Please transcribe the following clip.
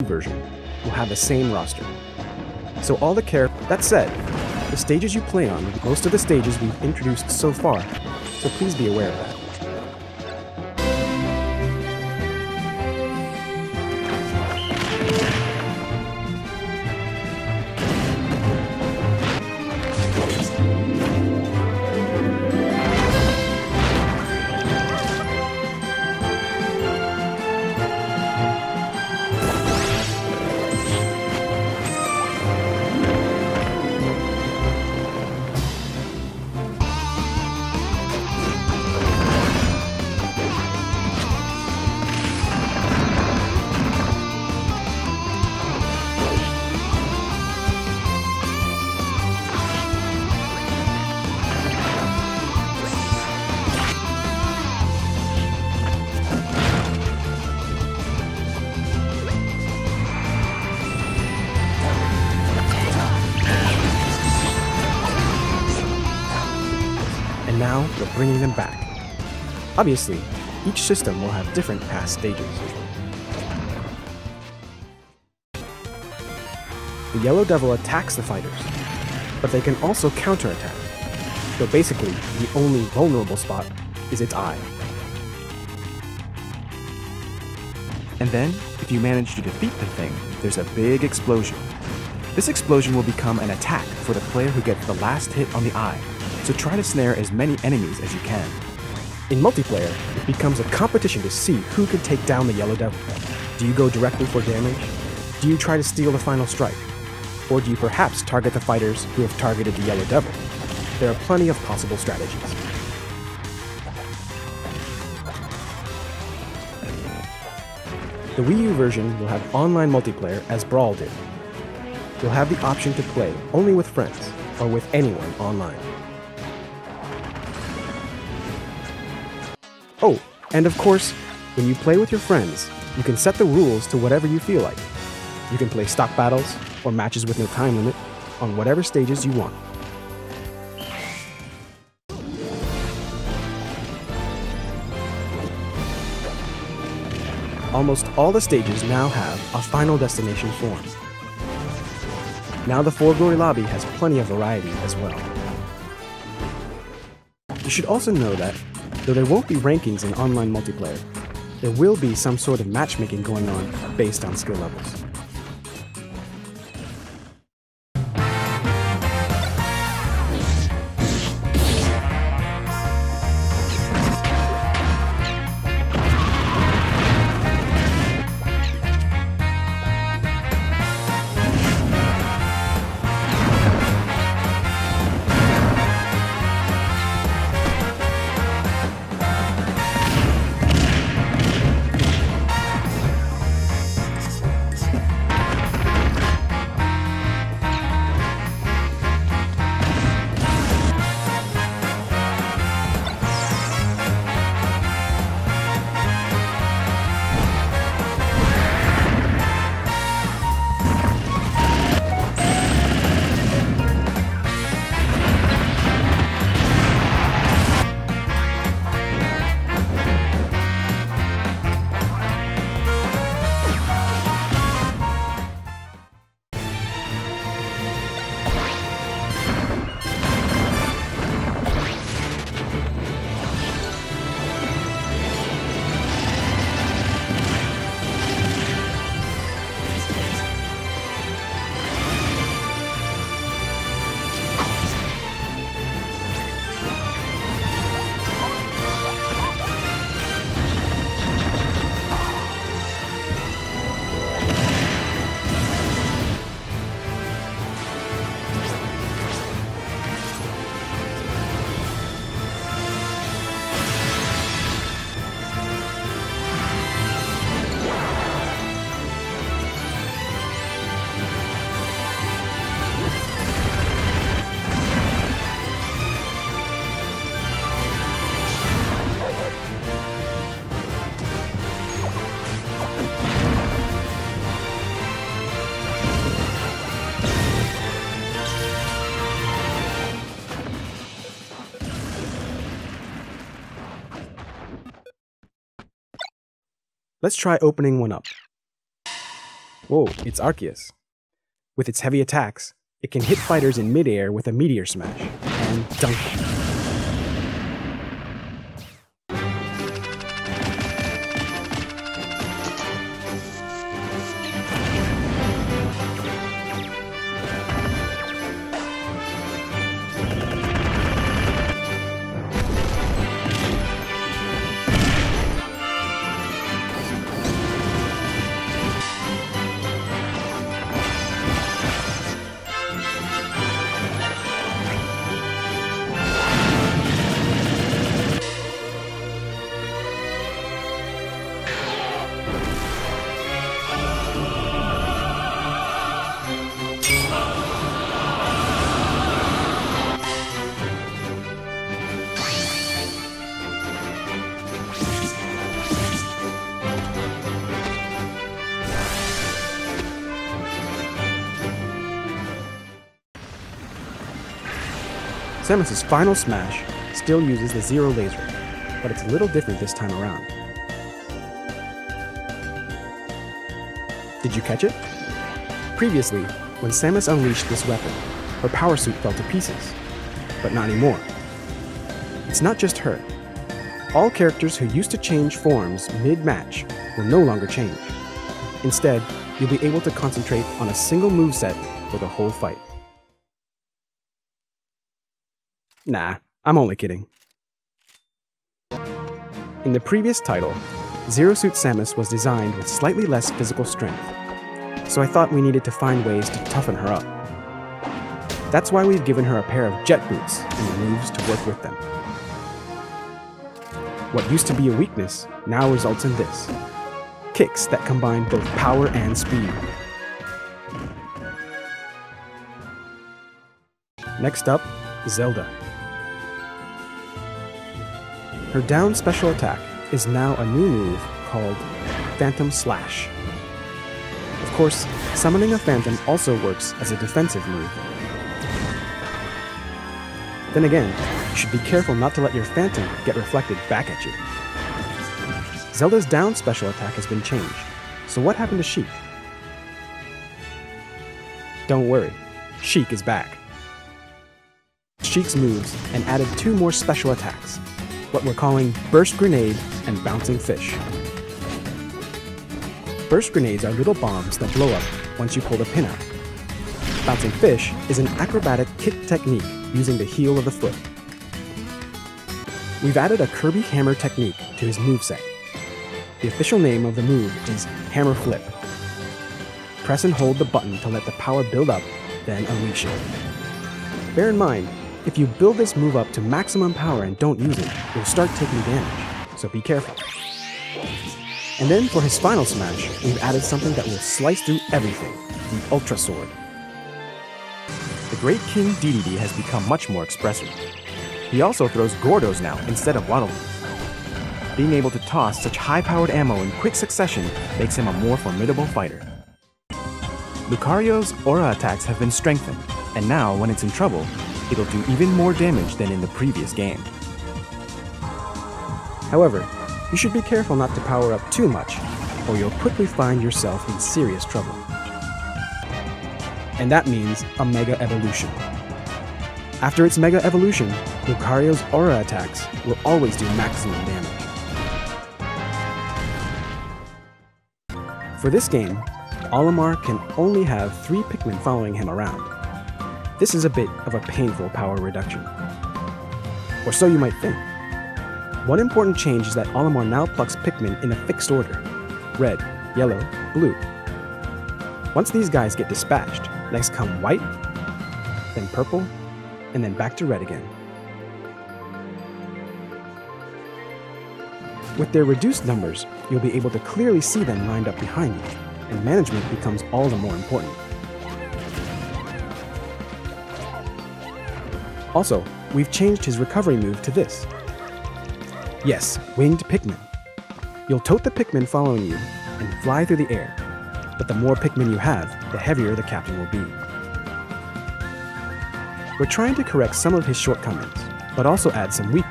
version will have the same roster. So all the characters. That said, the stages you play on are most of the stages we've introduced so far, so please be aware of that. Now we're bringing them back. Obviously, each system will have different past stages. The Yellow Devil attacks the fighters, but they can also counterattack. So basically, the only vulnerable spot is its eye. And then, if you manage to defeat the thing, there's a big explosion. This explosion will become an attack for the player who gets the last hit on the eye. So try to snare as many enemies as you can. In multiplayer, it becomes a competition to see who can take down the Yellow Devil. Do you go directly for damage? Do you try to steal the final strike? Or do you perhaps target the fighters who have targeted the Yellow Devil? There are plenty of possible strategies. The Wii U version will have online multiplayer as Brawl did. You'll have the option to play only with friends or with anyone online. Oh, and of course, when you play with your friends, you can set the rules to whatever you feel like. You can play stock battles or matches with no time limit on whatever stages you want. Almost all the stages now have a final destination form. Now the Four Glory Lobby has plenty of variety as well. You should also know that, though there won't be rankings in online multiplayer, there will be some sort of matchmaking going on based on skill levels. Let's try opening one up. Whoa, it's Arceus. With its heavy attacks, it can hit fighters in midair with a meteor smash, and dunk them. Samus's final smash still uses the Zero Laser, but it's a little different this time around. Did you catch it? Previously, when Samus unleashed this weapon, her power suit fell to pieces, but not anymore. It's not just her. All characters who used to change forms mid-match will no longer change. Instead, you'll be able to concentrate on a single moveset for the whole fight. Nah, I'm only kidding. In the previous title, Zero Suit Samus was designed with slightly less physical strength, so I thought we needed to find ways to toughen her up. That's why we've given her a pair of jet boots and the moves to work with them. What used to be a weakness now results in this: kicks that combine both power and speed. Next up, Zelda. Her down special attack is now a new move called Phantom Slash. Of course, summoning a phantom also works as a defensive move. Then again, you should be careful not to let your phantom get reflected back at you. Zelda's down special attack has been changed, so what happened to Sheik? Don't worry, Sheik is back. Sheik's moves and added 2 more special attacks, what we're calling Burst Grenade and Bouncing Fish. Burst Grenades are little bombs that blow up once you pull the pin out. Bouncing Fish is an acrobatic kick technique using the heel of the foot. We've added a Kirby hammer technique to his moveset. The official name of the move is Hammer Flip. Press and hold the button to let the power build up, then unleash it. Bear in mind, if you build this move up to maximum power and don't use it, you'll start taking damage, so be careful. And then for his final smash, we've added something that will slice through everything, the Ultra Sword. The Great King Dedede has become much more expressive. He also throws Gordos now instead of Waddle. Being able to toss such high-powered ammo in quick succession makes him a more formidable fighter. Lucario's aura attacks have been strengthened, and now when it's in trouble, it'll do even more damage than in the previous game. However, you should be careful not to power up too much, or you'll quickly find yourself in serious trouble. And that means a Mega Evolution. After its Mega Evolution, Lucario's aura attacks will always do maximum damage. For this game, Alomar can only have 3 Pikmin following him around. This is a bit of a painful power reduction. Or so you might think. One important change is that Alomar now plucks Pikmin in a fixed order: red, yellow, blue. Once these guys get dispatched, next come white, then purple, and then back to red again. With their reduced numbers, you'll be able to clearly see them lined up behind you, and management becomes all the more important. Also, we've changed his recovery move to this. Yes, Winged Pikmin. You'll tote the Pikmin following you and fly through the air, but the more Pikmin you have, the heavier the captain will be. We're trying to correct some of his shortcomings, but also add some weak